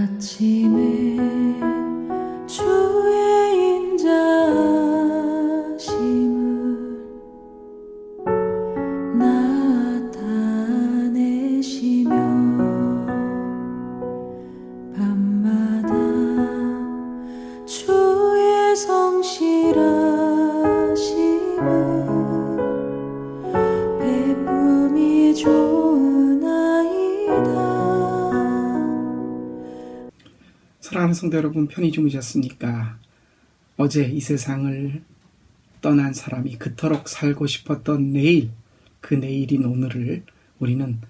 아침에 주의 인자심을 나타내시며 밤마다 주의 성실하심을 베품이 좋으나이다. 사랑하는 성도 여러분, 편히 주무셨습니까? 어제 이 세상을 떠난 사람이 그토록 살고 싶었던 내일, 그 내일인 오늘을 우리는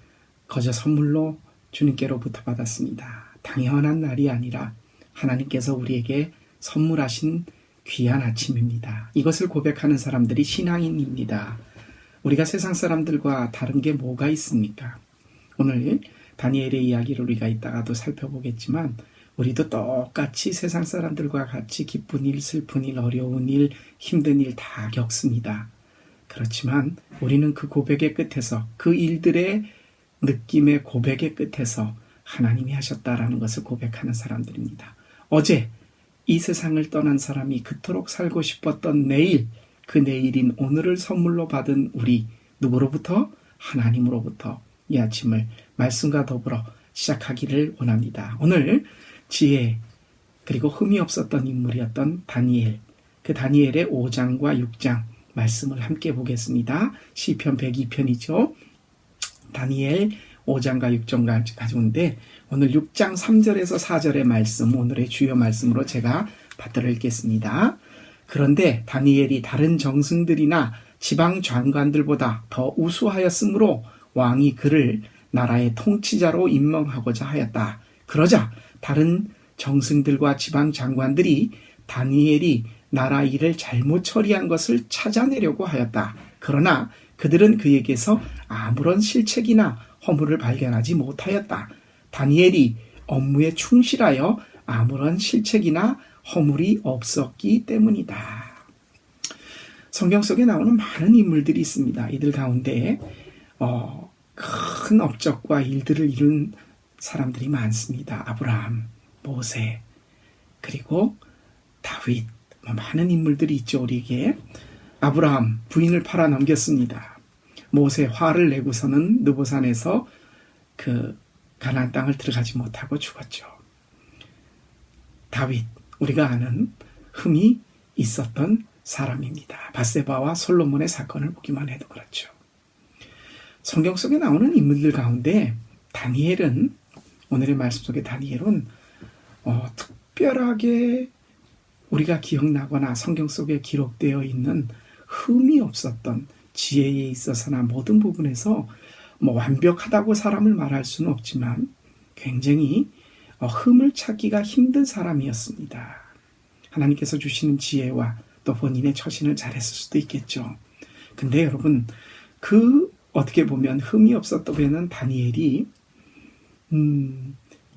거저 선물로 주님께로부터 받았습니다. 당연한 날이 아니라 하나님께서 우리에게 선물하신 귀한 아침입니다. 이것을 고백하는 사람들이 신앙인입니다. 우리가 세상 사람들과 다른 게 뭐가 있습니까? 오늘 다니엘의 이야기를 우리가 이따가도 살펴보겠지만 우리도 똑같이 세상 사람들과 같이 기쁜 일, 슬픈 일, 어려운 일, 힘든 일 다 겪습니다. 그렇지만 우리는 그 고백의 끝에서, 그 일들의 느낌의 고백의 끝에서 하나님이 하셨다라는 것을 고백하는 사람들입니다. 어제 이 세상을 떠난 사람이 그토록 살고 싶었던 내일, 그 내일인 오늘을 선물로 받은 우리, 누구로부터? 하나님으로부터 이 아침을 말씀과 더불어 시작하기를 원합니다. 오늘 지혜 그리고 흠이 없었던 인물이었던 다니엘, 그 다니엘의 5장과 6장 말씀을 함께 보겠습니다. 시편 102편이죠. 다니엘 5장과 6장 가져온데 오늘 6장 3절에서 4절의 말씀, 오늘의 주요 말씀으로 제가 받들어 읽겠습니다. 그런데 다니엘이 다른 정승들이나 지방 장관들보다 더 우수하였으므로 왕이 그를 나라의 통치자로 임명하고자 하였다. 그러자 다른 정승들과 지방 장관들이 다니엘이 나라 일을 잘못 처리한 것을 찾아내려고 하였다. 그러나 그들은 그에게서 아무런 실책이나 허물을 발견하지 못하였다. 다니엘이 업무에 충실하여 아무런 실책이나 허물이 없었기 때문이다. 성경 속에 나오는 많은 인물들이 있습니다. 이들 가운데 큰 업적과 일들을 이룬 사람들이 많습니다. 아브라함, 모세, 그리고 다윗, 많은 인물들이 있죠. 우리에게. 아브라함 부인을 팔아 넘겼습니다. 모세 화를 내고서는 느보산에서 그 가나안 땅을 들어가지 못하고 죽었죠. 다윗, 우리가 아는 흠이 있었던 사람입니다. 밧세바와 솔로몬의 사건을 보기만 해도 그렇죠. 성경 속에 나오는 인물들 가운데 다니엘은, 오늘의 말씀 속의 다니엘은 특별하게 우리가 기억나거나 성경 속에 기록되어 있는 흠이 없었던, 지혜에 있어서나 모든 부분에서 완벽하다고 사람을 말할 수는 없지만 굉장히 흠을 찾기가 힘든 사람이었습니다. 하나님께서 주시는 지혜와 또 본인의 처신을 잘했을 수도 있겠죠. 근데 여러분, 어떻게 보면 흠이 없었던 다니엘이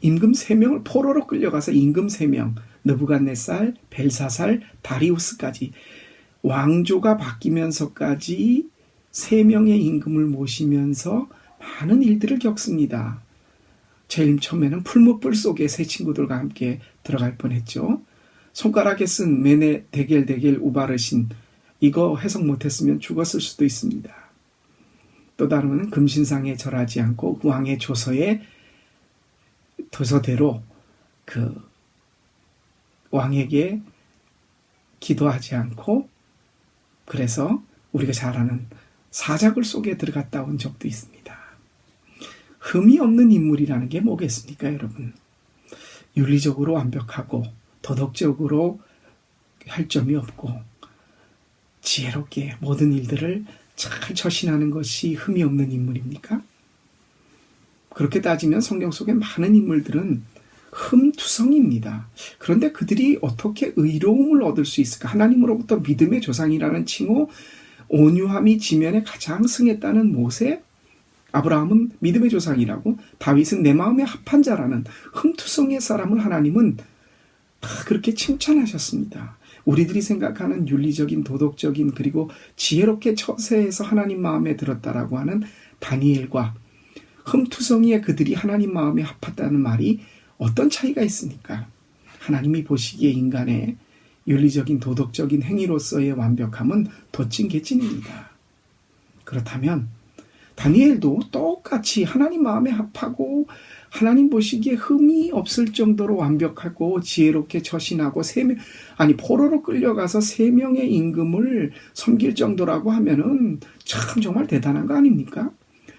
임금 3명을 포로로 끌려가서 임금 3명, 느부갓네살, 벨사살, 다리우스까지 왕조가 바뀌면서까지 3명의 임금을 모시면서 많은 일들을 겪습니다. 제일 처음에는 풀무불 속에 세 친구들과 함께 들어갈 뻔했죠. 손가락에 쓴 메네 데겔 우바르신, 이거 해석 못했으면 죽었을 수도 있습니다. 또 다르면 금신상에 절하지 않고 그 왕의 도서대로 그 왕에게 기도하지 않고, 그래서 우리가 잘 아는 사자굴 속에 들어갔다 온 적도 있습니다. 흠이 없는 인물이라는 게 뭐겠습니까, 여러분? 윤리적으로 완벽하고 도덕적으로 할 점이 없고 지혜롭게 모든 일들을 잘 처신하는 것이 흠이 없는 인물입니까? 그렇게 따지면 성경 속의 많은 인물들은 흠투성입니다. 그런데 그들이 어떻게 의로움을 얻을 수 있을까? 하나님으로부터 믿음의 조상이라는 칭호, 온유함이 지면에 가장 승했다는 모세, 아브라함은 믿음의 조상이라고, 다윗은 내 마음에 합한 자라는 흠투성의 사람을 하나님은 다 그렇게 칭찬하셨습니다. 우리들이 생각하는 윤리적인, 도덕적인, 그리고 지혜롭게 처세해서 하나님 마음에 들었다라고 하는 다니엘과 흠투성이의 그들이 하나님 마음에 합했다는 말이 어떤 차이가 있습니까? 하나님이 보시기에 인간의 윤리적인 도덕적인 행위로서의 완벽함은 덧진개찐입니다. 그렇다면 다니엘도 똑같이 하나님 마음에 합하고 하나님 보시기에 흠이 없을 정도로 완벽하고 지혜롭게 처신하고 포로로 끌려가서 3명의 임금을 섬길 정도라고 하면은 참 정말 대단한 거 아닙니까?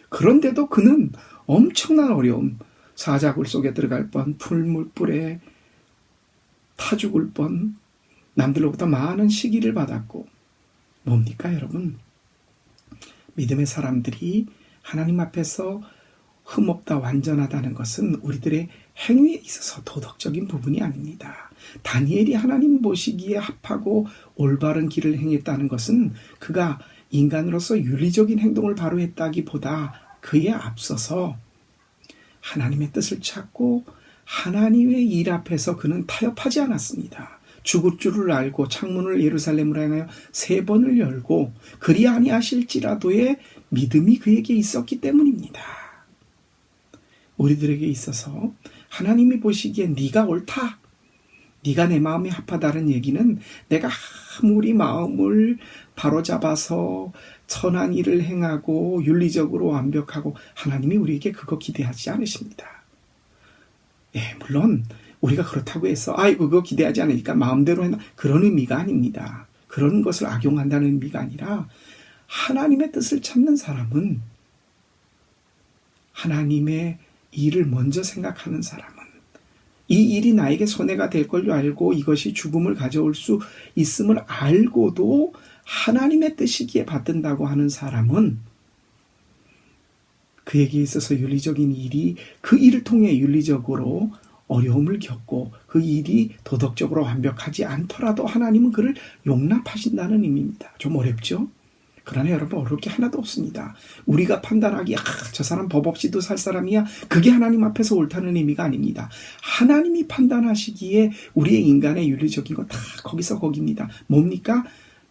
그런데도 그는 엄청난 어려움, 사자굴 속에 들어갈 뻔, 풀물불에 타 죽을 뻔, 남들로부터 많은 시기를 받았고, 뭡니까 여러분? 믿음의 사람들이 하나님 앞에서 흠없다 완전하다는 것은 우리들의 행위에 있어서 도덕적인 부분이 아닙니다. 다니엘이 하나님 보시기에 합하고 올바른 길을 행했다는 것은 그가 인간으로서 윤리적인 행동을 바로 했다기보다 그에 앞서서 하나님의 뜻을 찾고 하나님의 일 앞에서 그는 타협하지 않았습니다. 죽을 줄을 알고 창문을 예루살렘으로 향하여 3번을 열고 그리 아니하실지라도의 믿음이 그에게 있었기 때문입니다. 우리들에게 있어서 하나님이 보시기에 네가 옳다, 네가 내 마음에 합하다는 얘기는 내가 아무리 마음을 바로잡아서 선한 일을 행하고 윤리적으로 완벽하고 하나님이 우리에게 그거 기대하지 않으십니다. 물론 우리가 그렇다고 해서 그거 기대하지 않으니까 마음대로 해나 그런 의미가 아닙니다. 그런 것을 악용한다는 의미가 아니라 하나님의 뜻을 찾는 사람은 하나님의 일을 먼저 생각하는 사람은 이 일이 나에게 손해가 될 걸로 알고 이것이 죽음을 가져올 수 있음을 알고도 하나님의 뜻이기에 받든다고 하는 사람은 그에게 있어서 윤리적인 일이 그 일을 통해 윤리적으로 어려움을 겪고 그 일이 도덕적으로 완벽하지 않더라도 하나님은 그를 용납하신다는 의미입니다. 좀 어렵죠? 그러나 여러분 어려울 게 하나도 없습니다. 우리가 판단하기에 저 사람 법 없이도 살 사람이야. 그게 하나님 앞에서 옳다는 의미가 아닙니다. 하나님이 판단하시기에 우리의 인간의 윤리적인 거 다 거기서 거기입니다. 뭡니까?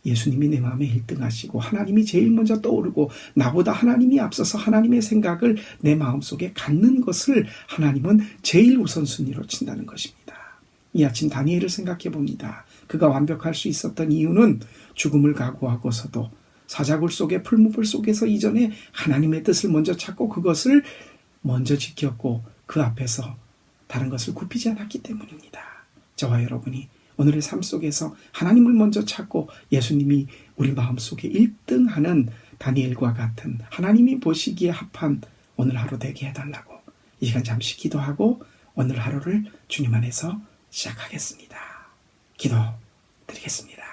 예수님이 내 마음에 1등하시고 하나님이 제일 먼저 떠오르고 나보다 하나님이 앞서서 하나님의 생각을 내 마음속에 갖는 것을 하나님은 제일 우선순위로 친다는 것입니다. 이 아침 다니엘을 생각해 봅니다. 그가 완벽할 수 있었던 이유는 죽음을 각오하고서도 사자굴 속에 풀무불 속에서 이전에 하나님의 뜻을 먼저 찾고 그것을 먼저 지켰고 그 앞에서 다른 것을 굽히지 않았기 때문입니다. 저와 여러분이 오늘의 삶 속에서 하나님을 먼저 찾고 예수님이 우리 마음속에 1등하는 다니엘과 같은 하나님이 보시기에 합한 오늘 하루 되게 해달라고 이 시간 잠시 기도하고 오늘 하루를 주님 안에서 시작하겠습니다. 기도 드리겠습니다.